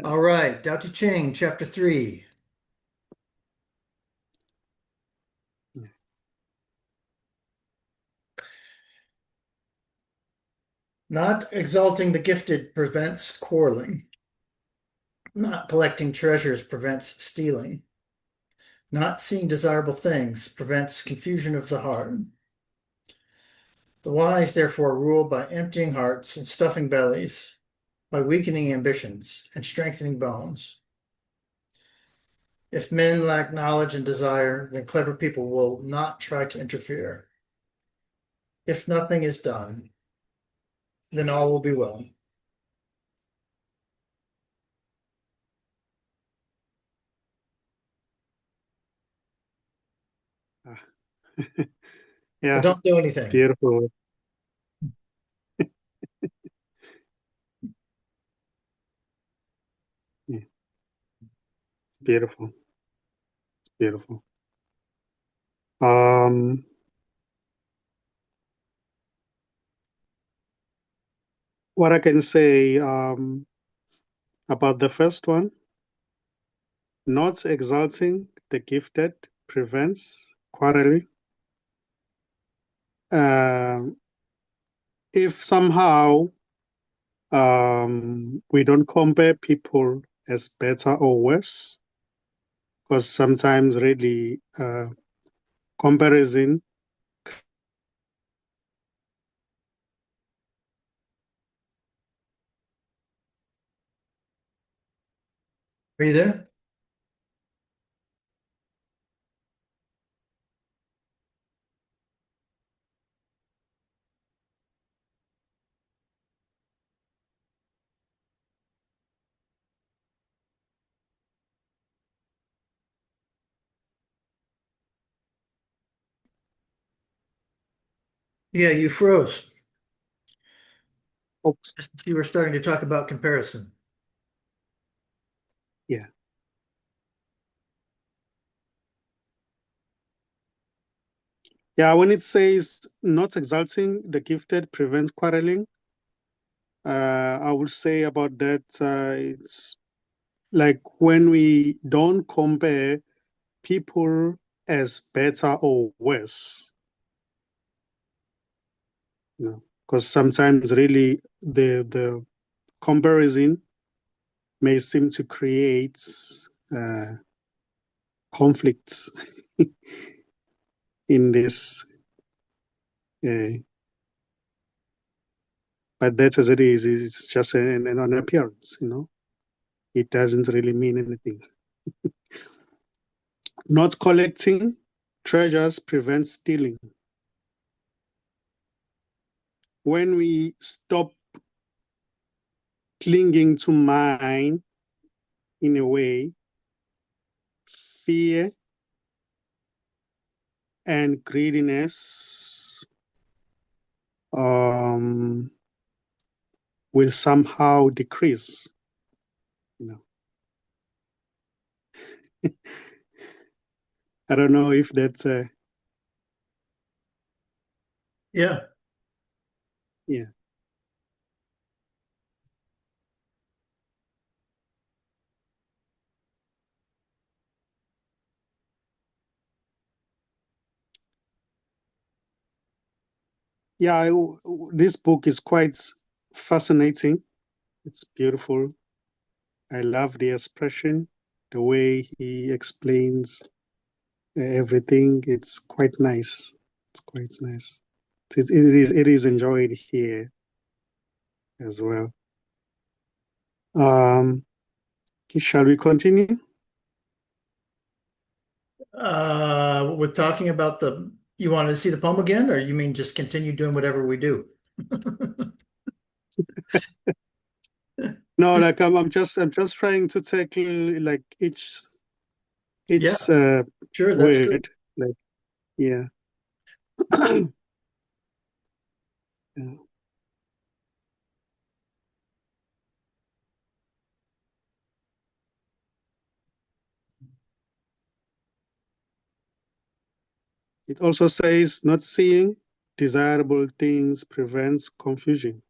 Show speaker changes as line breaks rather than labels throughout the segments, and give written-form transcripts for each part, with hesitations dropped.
All right, Tao Te Ching, chapter 3. Not exalting the gifted prevents quarreling. Not collecting treasures prevents stealing. Not seeing desirable things prevents confusion of the heart. The wise, therefore, rule by emptying hearts and stuffing bellies, by weakening ambitions and strengthening bones. If men lack knowledge and desire, then clever people will not try to interfere. If nothing is done, then all will be well.
Ah,
But
yeah,
don't do anything.
beautiful. Yeah, beautiful, beautiful. Um, what I can say about the first one, not exalting the gifted prevents quarreling. Um, if somehow we don't compare people as better or worse, because sometimes really comparison.
Are you there? Yeah, you froze.
Oops.
Just as you were starting to talk about comparison.
Yeah. Yeah, when it says not exalting the gifted prevents quarreling, I would say about that it's like when we don't compare people as better or worse, because sometimes really the comparison may seem to create uh, conflicts in this. Uh, but that as it is, it's just an appearance. It doesn't really mean anything. Not collecting treasures prevents stealing. When we stop clinging to mine in a way, fear and greediness um, will somehow decrease. You know, I don't know if that's
Yeah.
yeah, yeah. This book is quite fascinating. It's beautiful. I love the expression, the way he explains everything. It's quite nice. It's quite nice. It is enjoyed here as well. Um, shall we continue?
With talking about you wanted to see the poem again, or you mean just continue doing whatever we do?
No, like I'm just trying to tackle like each
Yeah, sure, that's good.
word. Like yeah. Yeah. It also says not seeing desirable things prevents confusion.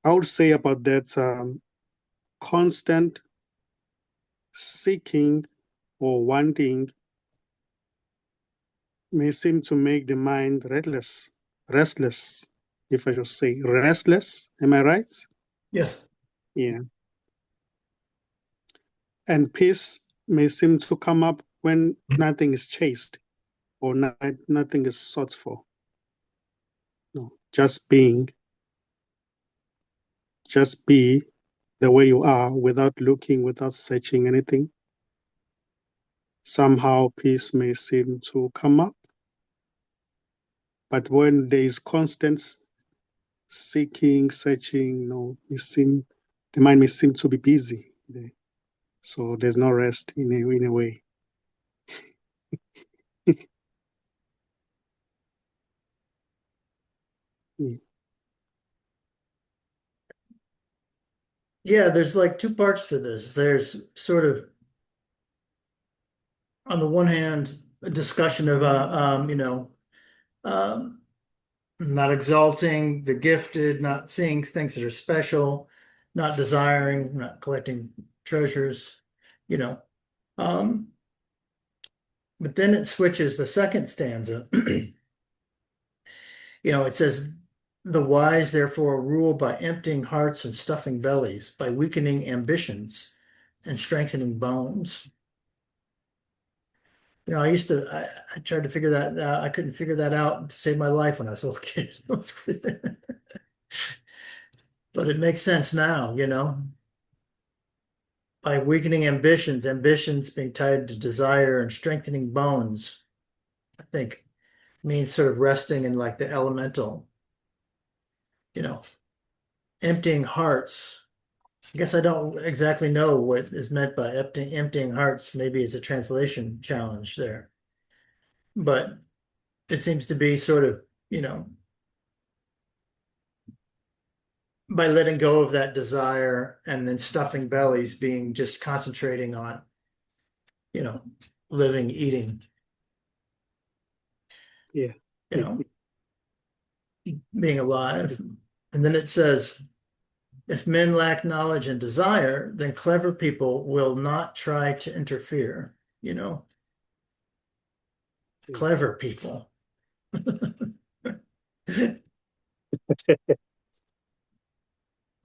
I would say about that constant seeking or wanting may seem to make the mind restless, if I should say restless. Am I right?
Yes.
Yeah. And peace may seem to come up when nothing is chased or nothing is sought for. No, just be the way you are without looking, without searching anything. Somehow peace may seem to come up. But when there is constant seeking, searching, the mind may seem to be busy. So there's no rest in a way. Mm.
Yeah, there's like two parts to this. There's sort of, on the one hand, a discussion of, um, not exalting the gifted, not seeing things that are special, not desiring, not collecting treasures, you know. Um, but then it switches the second stanza. It says, the wise therefore rule by emptying hearts and stuffing bellies, by weakening ambitions and strengthening bones. I tried to figure that out. I couldn't figure that out to save my life when I was a little kid. But it makes sense now. By weakening ambitions being tied to desire and strengthening bones, I think means sort of resting in like the elemental, you know, emptying hearts. I guess I don't exactly know what is meant by emptying hearts. Maybe it's a translation challenge there, but it seems to be sort of, you know, by letting go of that desire and then stuffing bellies being just concentrating on, you know, living, eating,
Yeah.
you know, being alive. And then it says, if men lack knowledge and desire, then clever people will not try to interfere, you know,
Yeah.
clever people.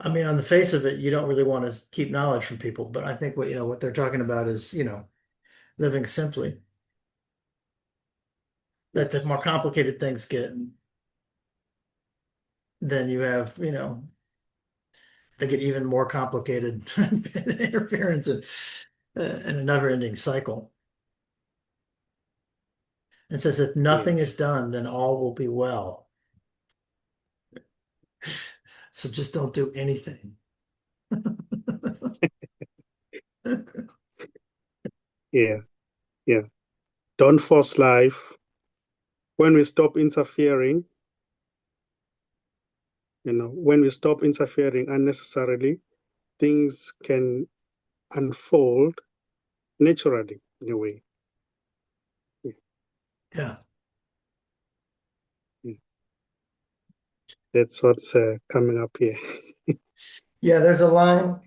I mean, on the face of it, you don't really want to keep knowledge from people, but I think what they're talking about is, living simply. That the more
Yes.
complicated things get, then you have, they get even more complicated interference and a never-ending cycle. It says if nothing is
Yes.
done, then all will be well. So just don't do anything.
Yeah. Yeah. Don't force life. When we stop interfering, when we stop interfering unnecessarily, things can unfold naturally in a way. Yeah.
Yeah.
Yeah. That's what's coming up here.
Yeah, there's a line,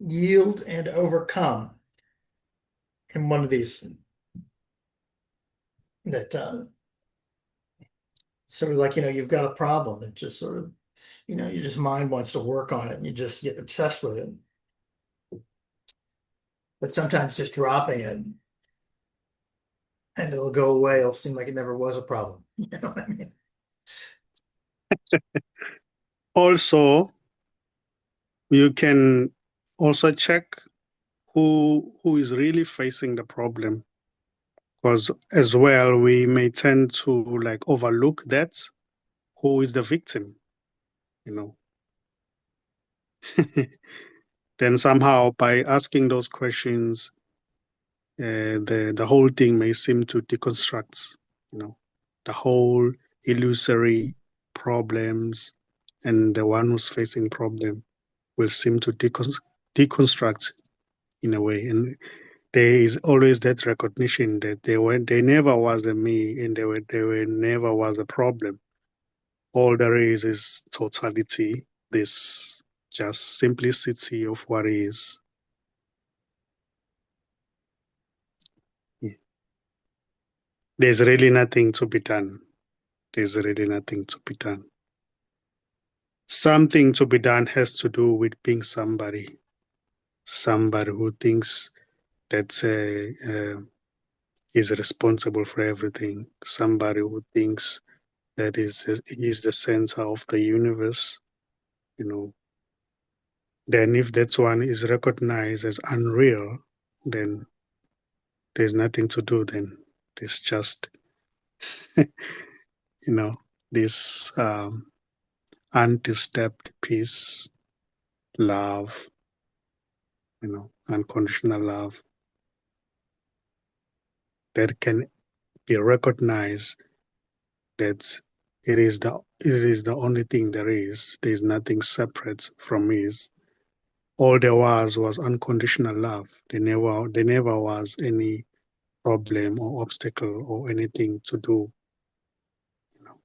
yield and overcome in one of these that sort of like, you've got a problem that just sort of, your just mind wants to work on it and you just get obsessed with it. But sometimes just dropping it and it'll go away. It'll seem like it never was a problem. You know what I mean?
Also, you can also check who is really facing the problem, because as well we may tend to like overlook that who is the victim, you know. Then somehow by asking those questions, the whole thing may seem to deconstruct, you know, the whole illusory problems, and the one who's facing problem will seem to deconstruct in a way. And there is always that recognition that they never was a me, and they were never was a problem. All there is totality, this just simplicity of what is. Yeah. There's really nothing to be done. There's really nothing to be done. Something to be done has to do with being somebody who thinks that is responsible for everything, somebody who thinks that is the center of the universe, you know. Then if that one is recognized as unreal, then there's nothing to do then. There's just, you know, this undisturbed peace, love, unconditional love that can be recognized that it is the only thing there is. There's nothing separate from it. All there was unconditional love. There never was any problem or obstacle or anything to do. You know.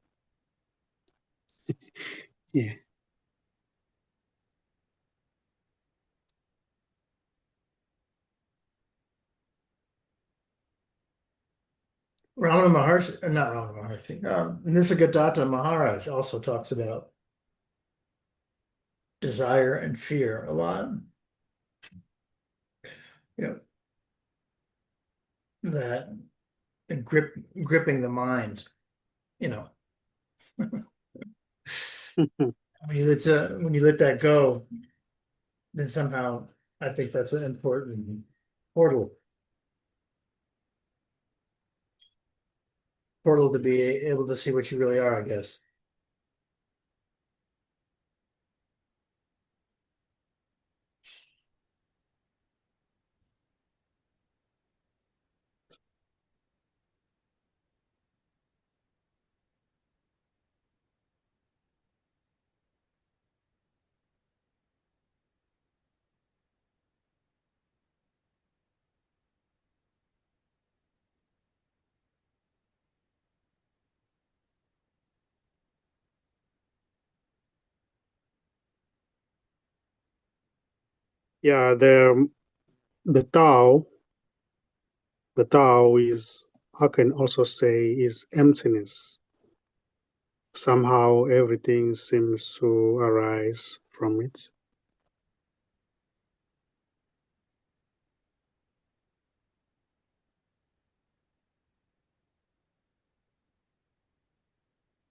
Yeah.
Ramana Maharshi, not Ramana Maharshi, Nisargadatta Maharaj also talks about desire and fear a lot. You know, that gripping the mind, you know, when you let that go, then somehow I think that's an important portal portal to be able to see what you really are, I guess.
Yeah, the Tao is, I can also say, is emptiness. Somehow everything seems to arise from it.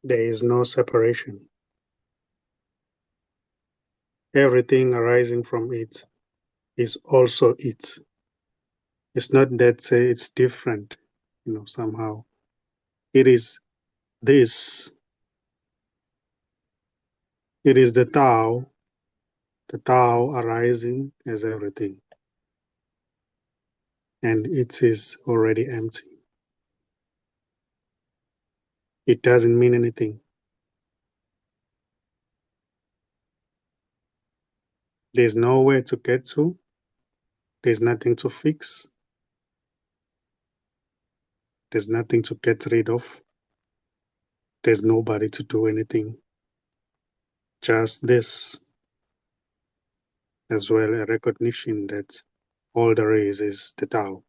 There is no separation. Everything arising from it is also it. It's not that it's different, somehow. It is this. It is the Tao arising as everything, and it is already empty. It doesn't mean anything. There's nowhere to get to. There's nothing to fix. There's nothing to get rid of. There's nobody to do anything. Just this, as well, a recognition that all there is the Tao.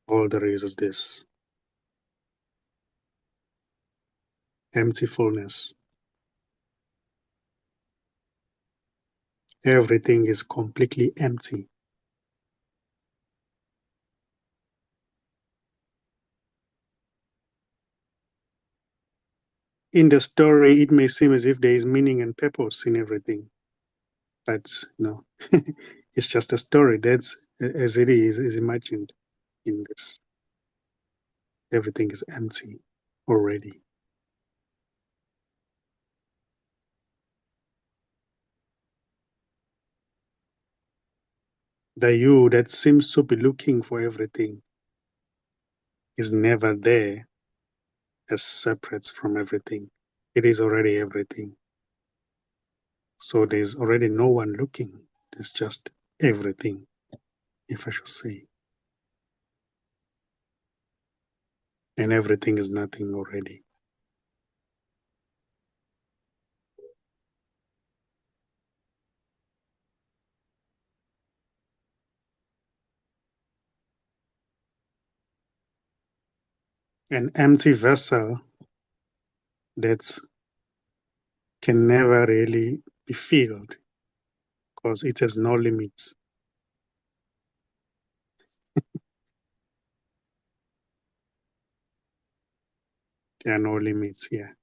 All there is this empty fullness. Everything is completely empty. In the story, it may seem as if there is meaning and purpose in everything, but no, it's just a story. That's as it is imagined in this. Everything is empty already. The you that seems to be looking for everything is never there as separate from everything. It is already everything. So there's already no one looking. There's just everything, if I should say. And everything is nothing already. an empty vessel that can never really be filled because it has no limits. There are no limits here.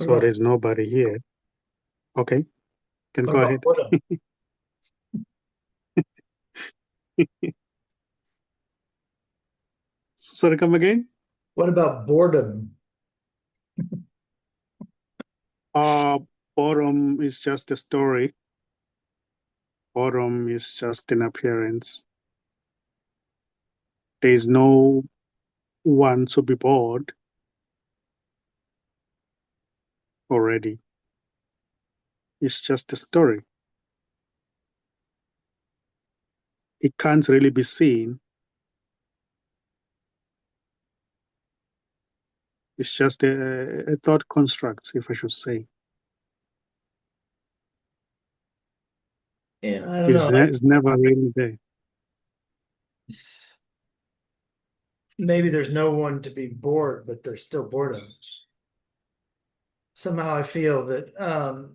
What
So
about
there's nobody here. Okay, can
what
go
about
ahead.
boredom?
Sorry, come again?
What about boredom?
Uh, Boredom is just a story. Boredom is just an appearance. There is no one to be bored already. It's just a story. It can't really be seen. It's just a thought construct, if I should say.
Yeah, I don't know.
It's never really there.
Maybe there's no one to be bored, but there's still boredom. Somehow I feel that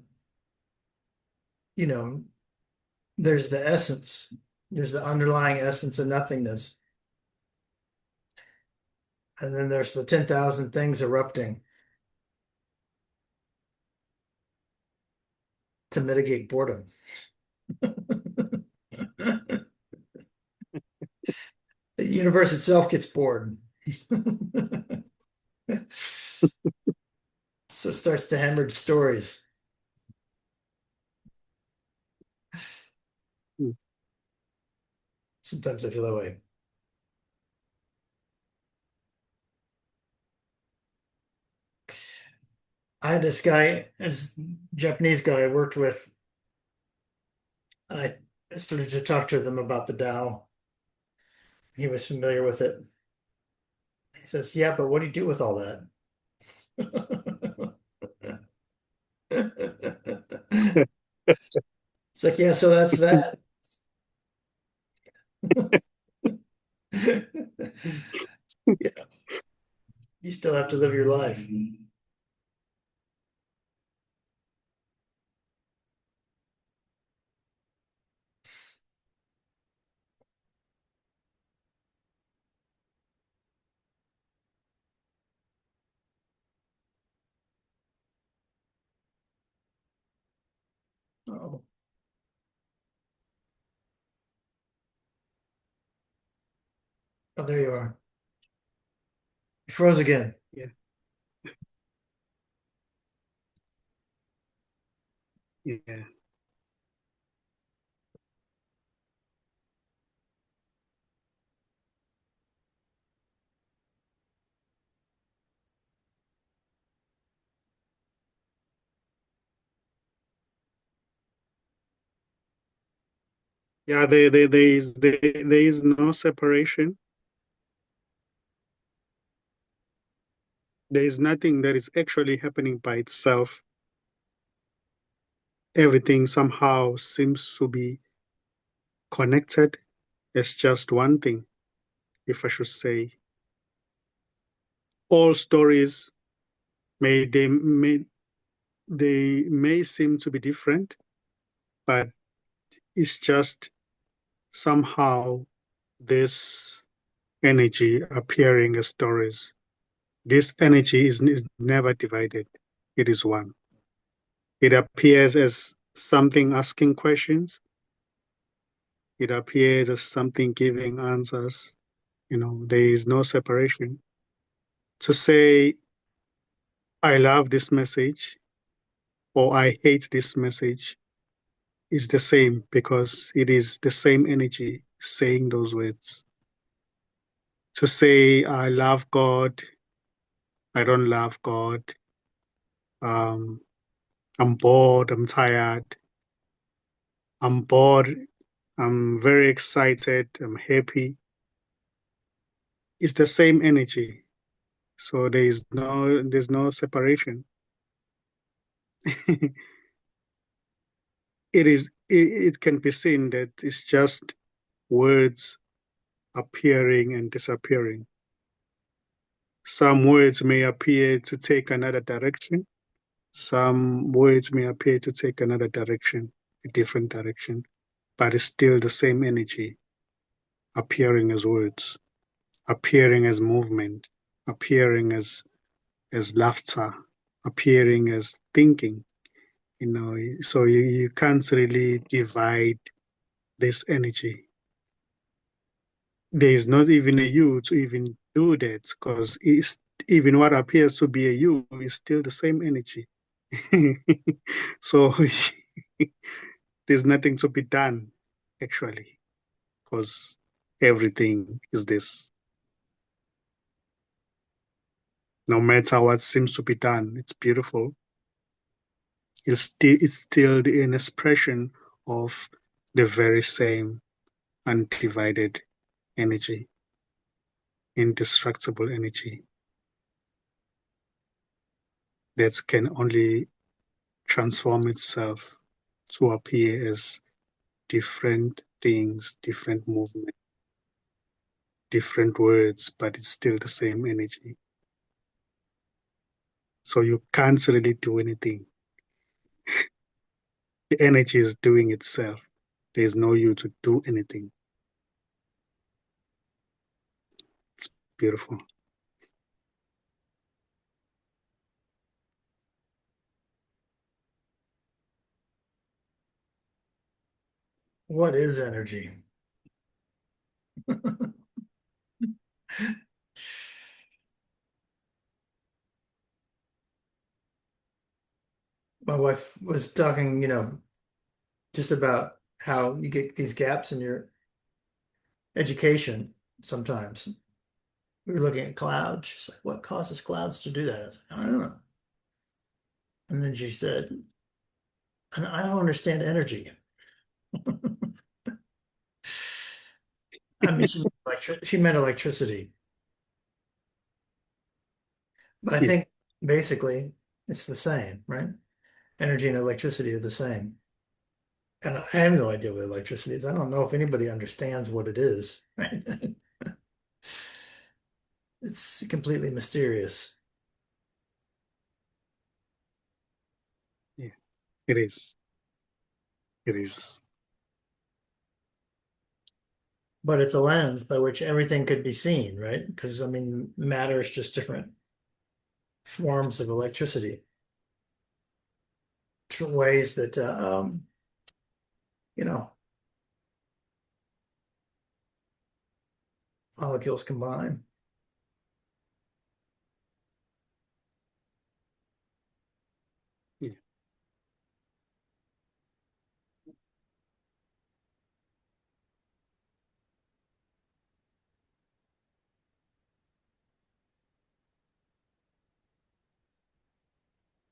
you know, there's the essence, there's the underlying essence of nothingness, and then there's the 10,000 things erupting to mitigate boredom. The universe itself gets bored. So it starts to hemorrhage stories.
Hmm.
Sometimes I feel that way. I had this guy, this Japanese guy I worked with. I started to talk to them about the Tao. He was familiar with it. He says, "Yeah, but what do you do with all that?" It's like, "Yeah, so that's that." Yeah, you still have to live your life. Oh, oh, there you are. You froze again.
Yeah, yeah, yeah. There is no separation. There is nothing that is actually happening by itself. Everything somehow seems to be connected as just one thing, if I should say. All stories may they may seem to be different, but it's just somehow this energy appearing as stories. This energy is never divided. It is one. It appears as something asking questions. It appears as something giving answers. There is no separation. To say, I love this message or I hate this message is the same because it is the same energy saying those words. To say, I love God, I don't love God, um, I'm bored, I'm tired, I'm bored, I'm very excited, I'm happy. It's the same energy. So there's no separation. It can be seen that it's just words appearing and disappearing. Some words may appear to take another direction. Some words may appear to take another direction, a different direction, but it's still the same energy appearing as words, appearing as movement, appearing as laughter, appearing as thinking. So you can't really divide this energy. There is not even a you to even do that because even what appears to be a you is still the same energy. So there's nothing to be done actually because everything is this. No matter what seems to be done, it's beautiful. It's still an expression of the very same undivided energy, indestructible energy that can only transform itself to appear as different things, different movement, different words, but it's still the same energy. So you can't really do anything. The energy is doing itself. There's no you to do anything. It's beautiful.
What is energy? My wife was talking, just about how you get these gaps in your education sometimes. We were looking at clouds. She's like, what causes clouds to do that? I was like, I don't know. And then she said, I don't understand energy. I mean, she meant electricity, but I
Yeah,
think basically it's the same, right? Energy and electricity are the same. And I have no idea what electricity is. I don't know if anybody understands what it is, right? It's completely mysterious,
yeah, it is. It is.
but it's a lens by which everything could be seen, right? Because I mean, matter is just different forms of electricity, different ways that, you know, molecules combine.
Yeah.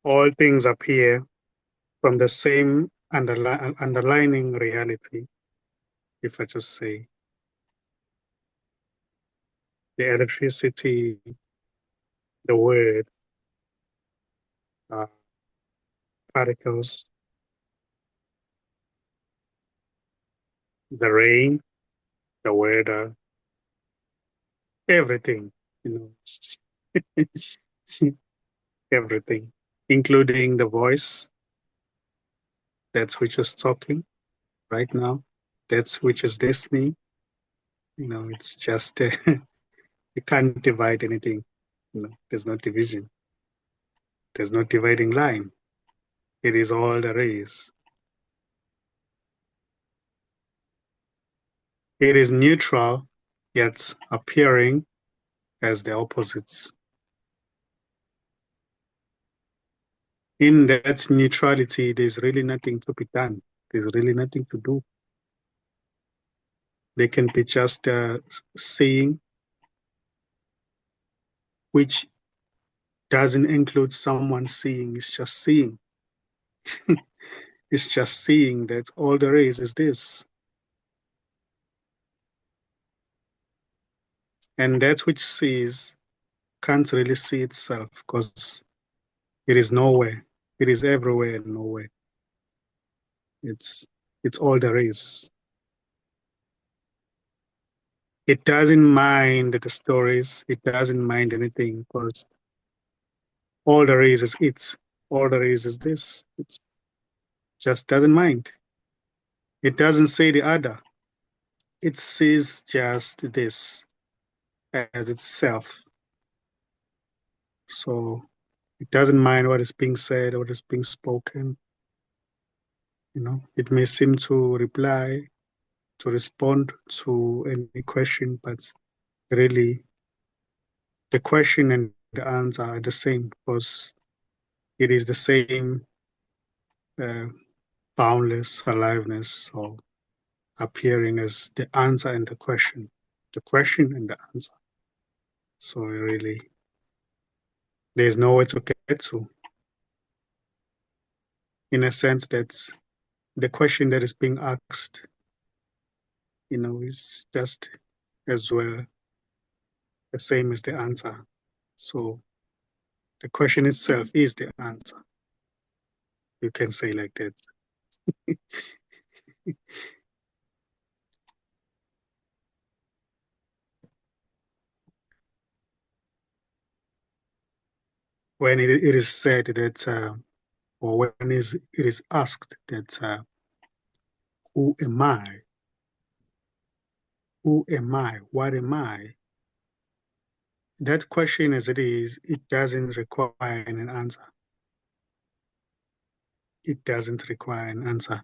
All things appear from the same underlining reality, if I just say the electricity, the word, uh, particles, the rain, the weather, everything, you know, everything, including the voice, that's which is talking right now, that's which is listening. It's just you can't divide anything. There's no division. There's no dividing line. It is all there is. It is neutral, yet appearing as the opposites. In that neutrality, there's really nothing to be done. There's really nothing to do. They can be just saying, which doesn't include someone seeing. It's just seeing. It's just seeing that all there is this. And that which sees can't really see itself because it is nowhere. It is everywhere and nowhere. It's it's all there is. It doesn't mind the stories. It doesn't mind anything because all there is it. All there is this. It just doesn't mind. It doesn't say the other. It sees just this as itself. So it doesn't mind what is being said, what is being spoken. It may seem to reply, to respond to any question, but really the question and the answer are the same because it is the same uh, boundless aliveness or appearing as the answer and the question and the answer. So really, there's nowhere to get to. In a sense, that's the question that is being asked, is just as well the same as the answer. So the question itself is the answer. You can say like that. When it is said that, or when it is asked that, who am I? Who am I? What am I? That question as it is, it doesn't require an answer. It doesn't require an answer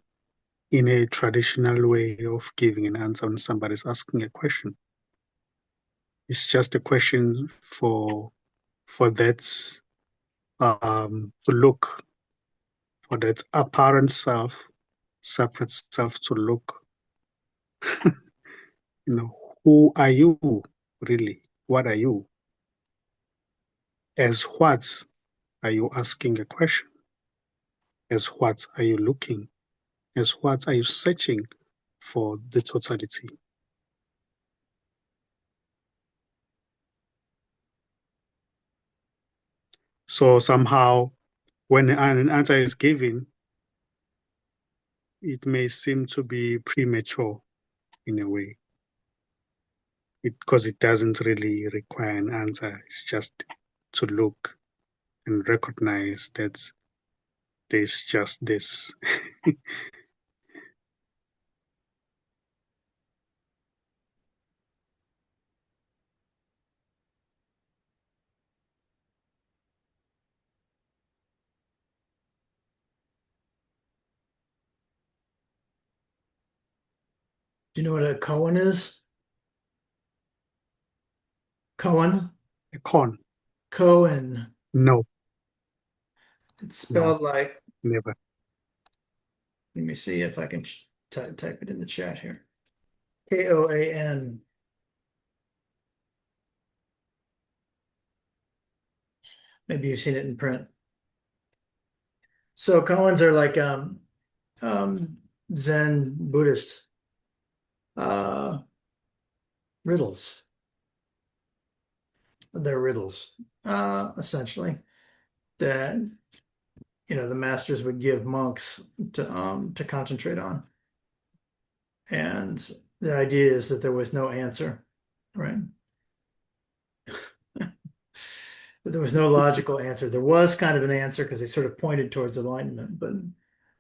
in a traditional way of giving an answer when somebody's asking a question. It's just a question for that to look, for that apparent self, separate self to look. Who are you really? What are you? As what are you asking a question? As what are you looking? As what are you searching for the totality? So somehow, when an answer is given, it may seem to be premature in a way, because it doesn't really require an answer. It's just to look and recognize that there's just this.
Do you know what a koan is? Koan?
A con?
Koan.
No,
It's
no,
spelled like,
never.
let me see if I can type it in the chat here. Koan. Maybe you've seen it in print. So koans are like Zen Buddhist uh riddles. They're riddles, essentially, that the masters would give monks to concentrate on. And the idea is that there was no answer, right? But there was no logical answer. There was kind of an answer because they sort of pointed towards enlightenment, but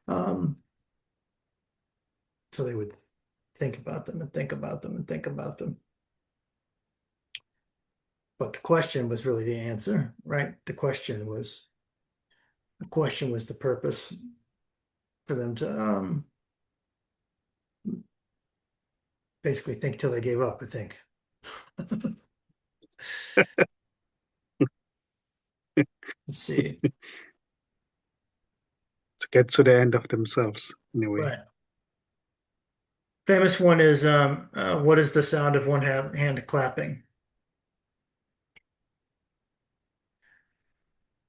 um, so they would think about them and think about them and think about them. But the question was really the answer, right? The question was the purpose for them to basically think till they gave up, I think. Let's see.
To get to the end of themselves, in a way.
Right. Famous one is what is the sound of one hand clapping?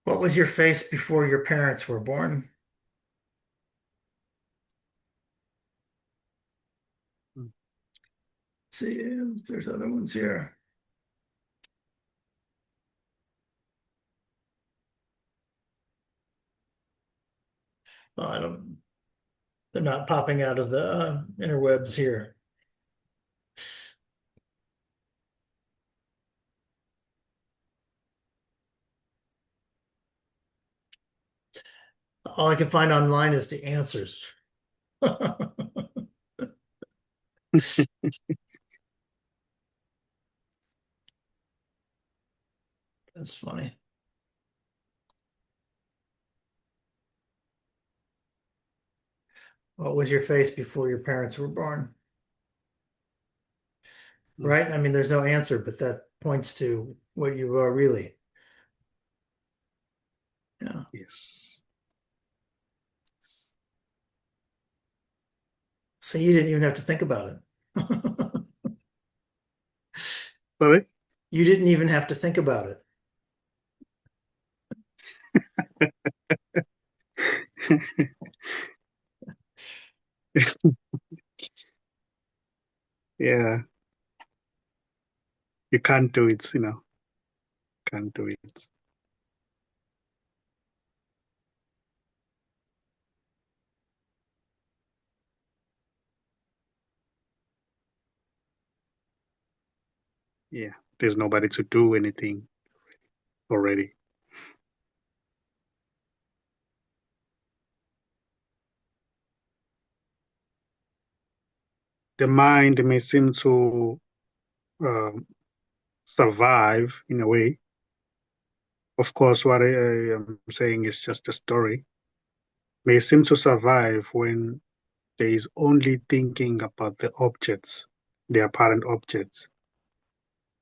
What was your face before your parents were born?
Mm.
Let's see if there's other ones here. Oh, I don't. They're not popping out of the interwebs here. All I can find online is the answers. That's funny. What was your face before your parents were born?
Mm.
Right? I mean, there's no answer, but that points to what you are really. Yeah.
Yes.
So you didn't even have to think about it.
Sorry?
You didn't even have to think about it.
Yeah, you can't do it, can't do it. Yeah, there's nobody to do anything already. The mind may seem to um, survive in a way. Of course, what I am saying is just a story. May seem to survive when there is only thinking about the objects, the apparent objects.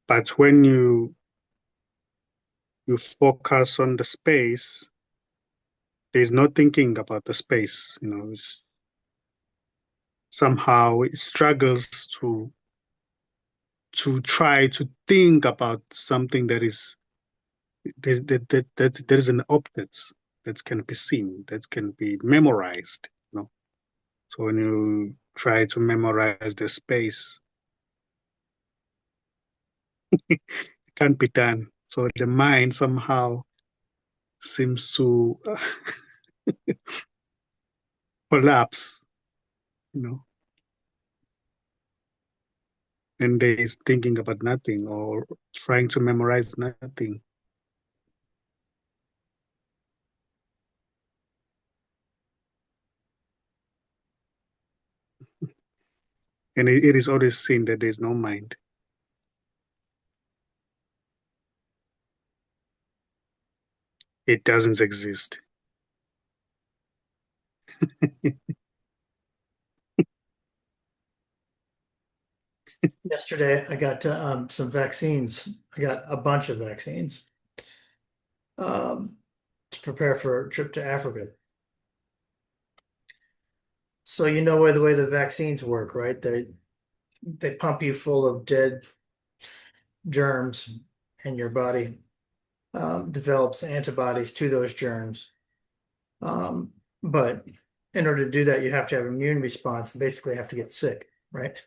But when you focus on the space, there's no thinking about the space. Somehow it struggles to try to think about something that is that there is an object that can be seen, that can be memorized. So when you try to memorize the space, it can't be done. So the mind somehow seems to collapse, you know, and there is thinking about nothing or trying to memorize nothing. And it is always seen that there's no mind. It doesn't exist.
Yesterday, I got some vaccines. I got a bunch of vaccines um, to prepare for a trip to Africa. So you know where the way the vaccines work, right? They pump you full of dead germs, and your body develops antibodies to those germs. But in order to do that, you have to have an immune response and basically have to get sick, right?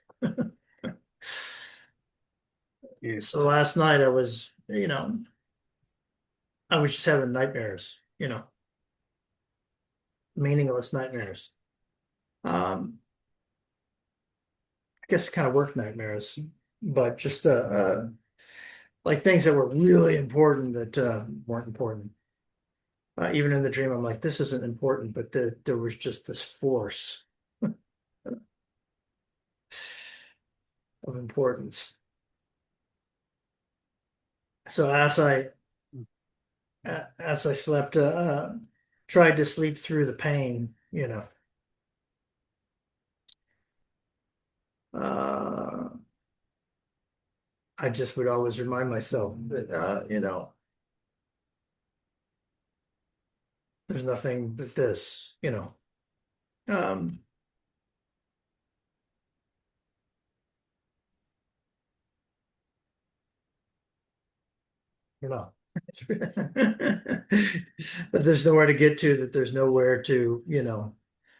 Yes.
So last night I was just having nightmares, meaningless nightmares. Um, I guess kind of work nightmares, but just like things that were really important that weren't important. Even in the dream, I'm like, this isn't important, but there was just this force of importance. So as I slept, tried to sleep through the pain, uh, I just would always remind myself that, there's nothing but this. Um, don't know. But there's nowhere to get to, that there's nowhere to,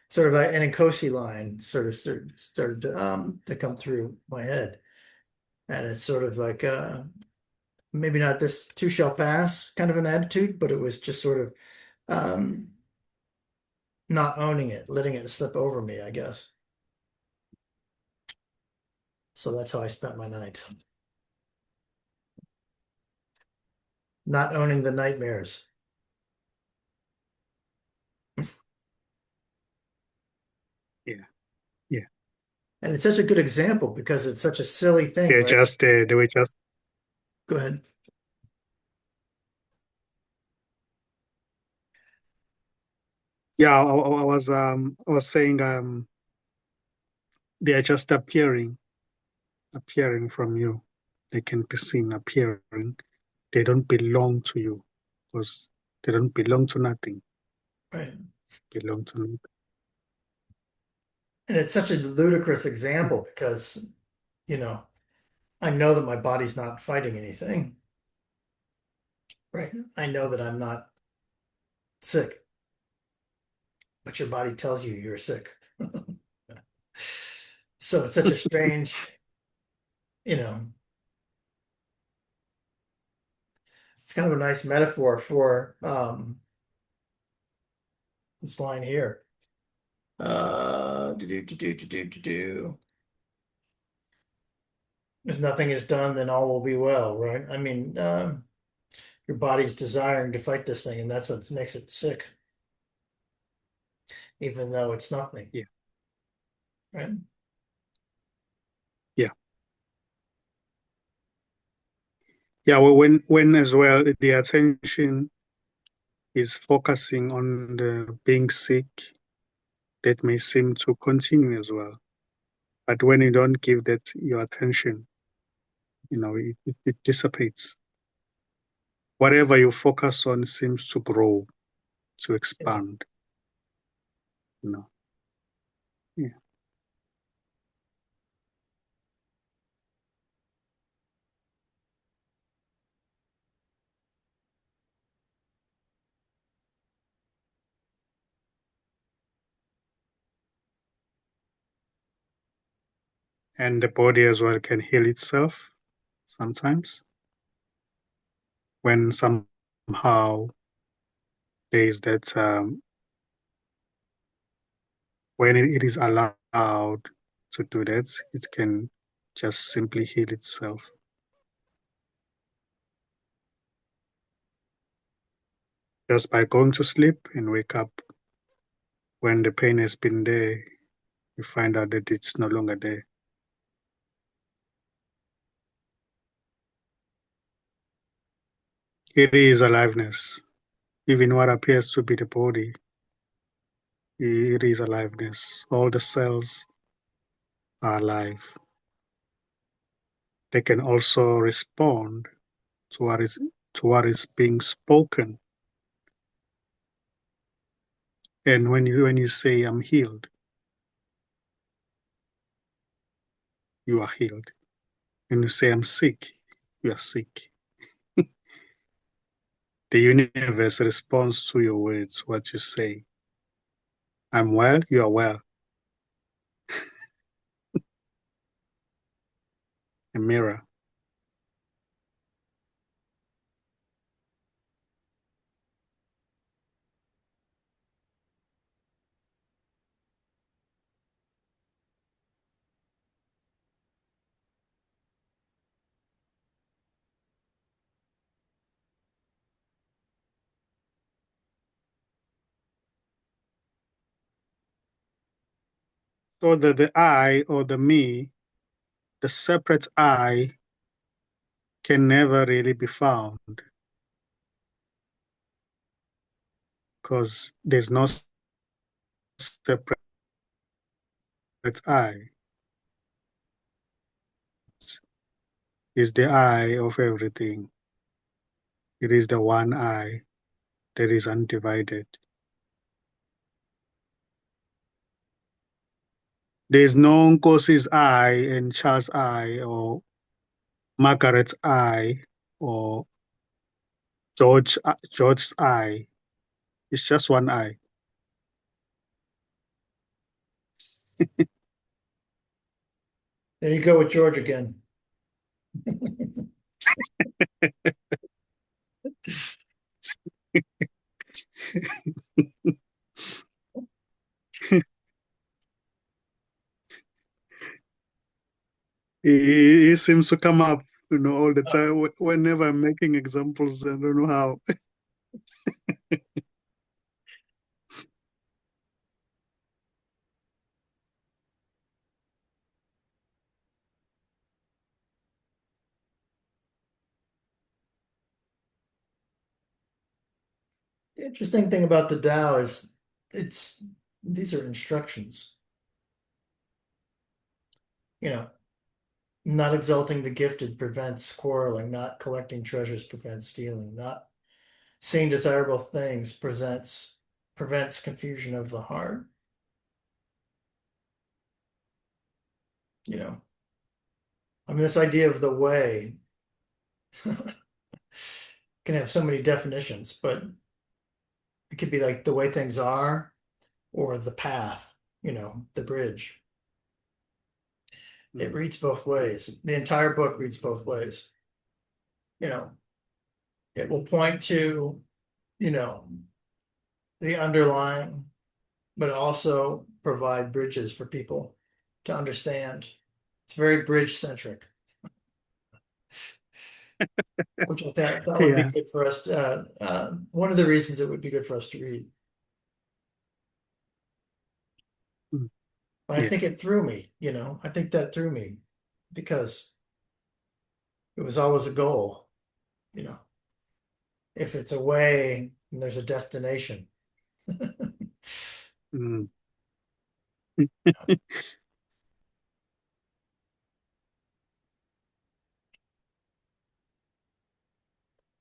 sort of an Nkosi line started to come through my head. And it's sort of like maybe not this too shall pass kind of an attitude, but it was just sort of um not owning it, letting it slip over me, I guess. So that's how I spent my night. Not owning the nightmares.
Yeah, yeah.
And it's such a good example because it's such a silly thing,
They're
right?
just they were just
Go ahead.
yeah. I was saying they are just appearing from you. They can be seen appearing. They don't belong to you because they don't belong to nothing.
Right.
Belong to nothing.
And it's such a ludicrous example because, you know, I know that my body's not fighting anything, right? I know that I'm not sick, but your body tells you you're sick. So it's such a strange, you know, it's kind of a nice metaphor for this line here. Do. If nothing is done, then all will be well, right? I mean, your body's desiring to fight this thing, and that's what makes it sick, even though it's nothing,
Yeah,
right?
yeah, yeah. Well, when as well the attention is focusing on the being sick, that may seem to continue as well. But when you don't give that your attention, it dissipates. Whatever you focus on seems to grow, to
Yeah.
expand. You know. Yeah. And the body as well can heal itself sometimes when somehow there is that when it is allowed to do that, it can just simply heal itself just by going to sleep and wake up. When the pain has been there, you find out that it's no longer there. It is aliveness. Even what appears to be the body, it is aliveness. All the cells are alive. They can also respond to what is being spoken. And when you say I'm healed, you are healed. When you say I'm sick, you are sick. The universe responds to your words, what you say. I'm well, you are well. A mirror. So that the I or the me, the separate I, can never really be found because there's no separate I. It's the I of everything. It is the one I that is undivided. There's no Nkosi's I and Charles I or Margaret's I or George's eye. It's just one eye.
There you go with George again.
He seems to come up, all the time. Whenever I'm making examples, I don't know how.
The interesting thing about the Tao is it's these are instructions. You know, not exalting the gifted prevents quarreling, not collecting treasures prevents stealing, not seeing desirable things prevents confusion of the heart. You know, I mean, this idea of the way can have so many definitions, but it could be like the way things are or the path, the bridge. It
Mm,
reads both ways. The entire book reads both ways. You know, it will point to, you know, the underlying, but also provide bridges for people to understand. It's very bridge centric, which I thought would be
yeah.
good for us. One of the reasons it would be good for us to read.
Mm,
But I think
yes.
it threw me, I think that threw me because it was always a goal, you know. If it's a way and there's a destination.
Mm.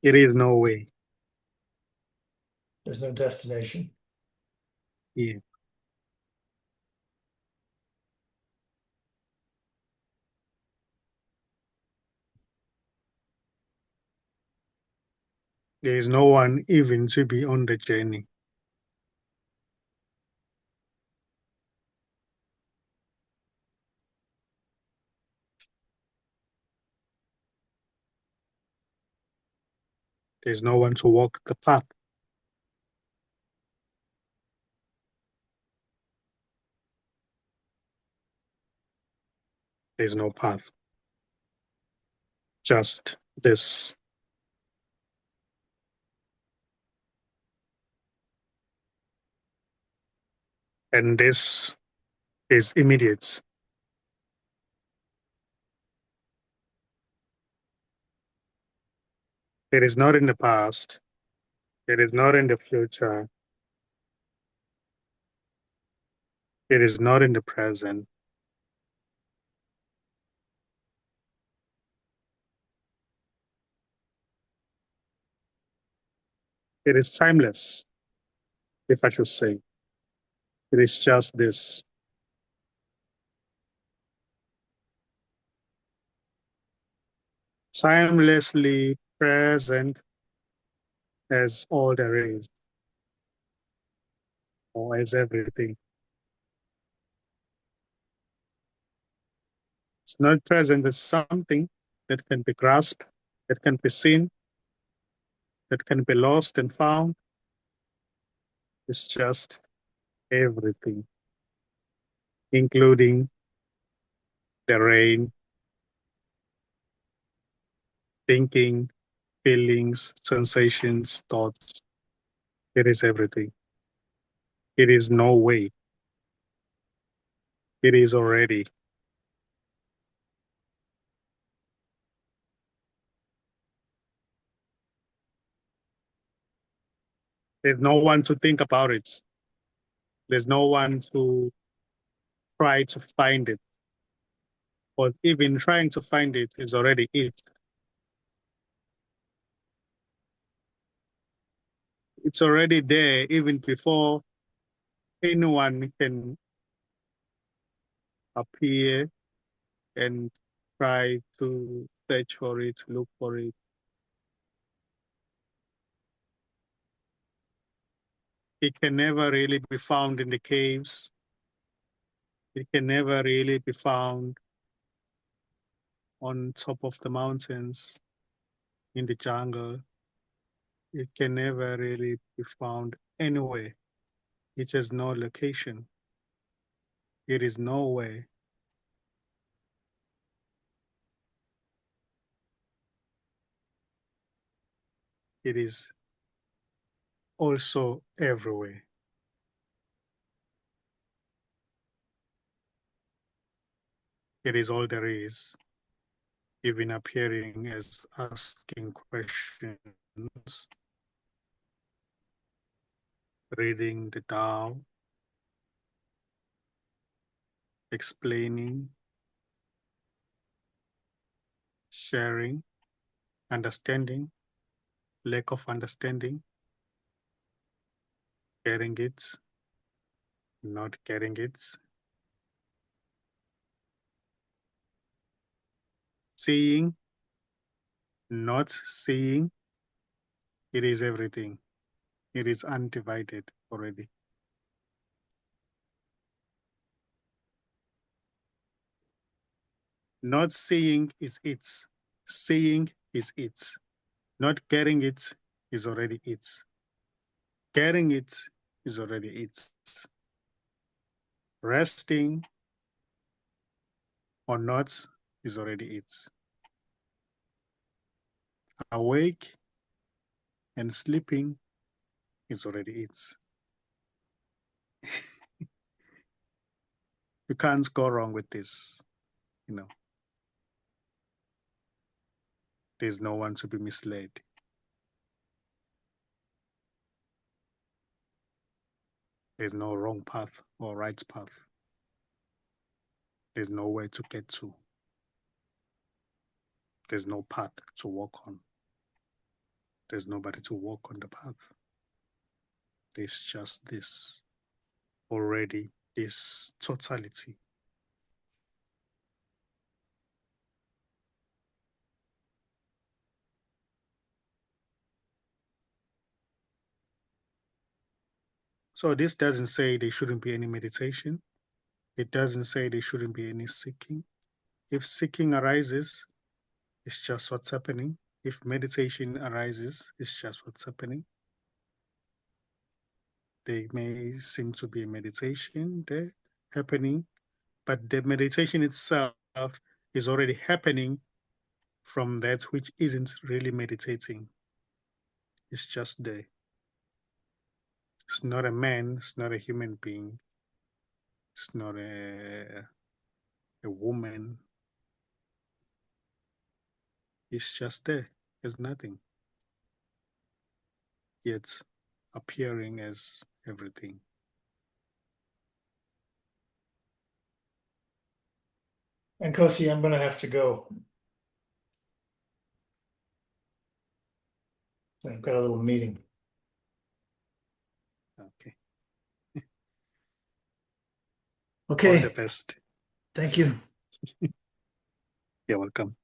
It is no way.
There's no destination.
Yeah. There is no one even to be on the journey. There's no one to walk the path. There's no path. Just this. And this is immediate. It is not in the past. It is not in the future. It is not in the present. It is timeless, if I should say. It is just this. Timelessly present as all there is, or as everything. It's not present as something that can be grasped, that can be seen, that can be lost and found. It's just everything, including the rain, thinking, feelings, sensations, thoughts. It is everything. It is no way. It is already. There's no one to think about it. There's no one to try to find it. Or even trying to find it is already it. It's already there even before anyone can appear and try to search for it, look for it. It can never really be found in the caves. It can never really be found on top of the mountains, in the jungle. It can never really be found anywhere. It has no location. It is nowhere. It is also everywhere. It is all there is, even appearing as asking questions, reading the Tao, explaining, sharing, understanding, lack of understanding, getting it, not getting it, seeing, not seeing. It is everything. It is undivided already. Not seeing is it. Seeing is it. Not getting it is already it. Getting it is already it. Resting or not is already it. Awake and sleeping is already it. You can't go wrong with this, you know. There's no one to be misled. There's no wrong path or right path. There's nowhere to get to. There's no path to walk on. There's nobody to walk on the path. There's just this already, this totality. So this doesn't say there shouldn't be any meditation. It doesn't say there shouldn't be any seeking. If seeking arises, it's just what's happening. If meditation arises, it's just what's happening. There may seem to be a meditation there happening, but the meditation itself is already happening from that which isn't really meditating. It's just there. It's not a man, it's not a human being, it's not a woman. It's just there. There's nothing. Yet appearing as everything.
And Kosi, I'm gonna have to go. I've got a little meeting.
Okay. All the
Okay,
best.
thank you.
You're welcome.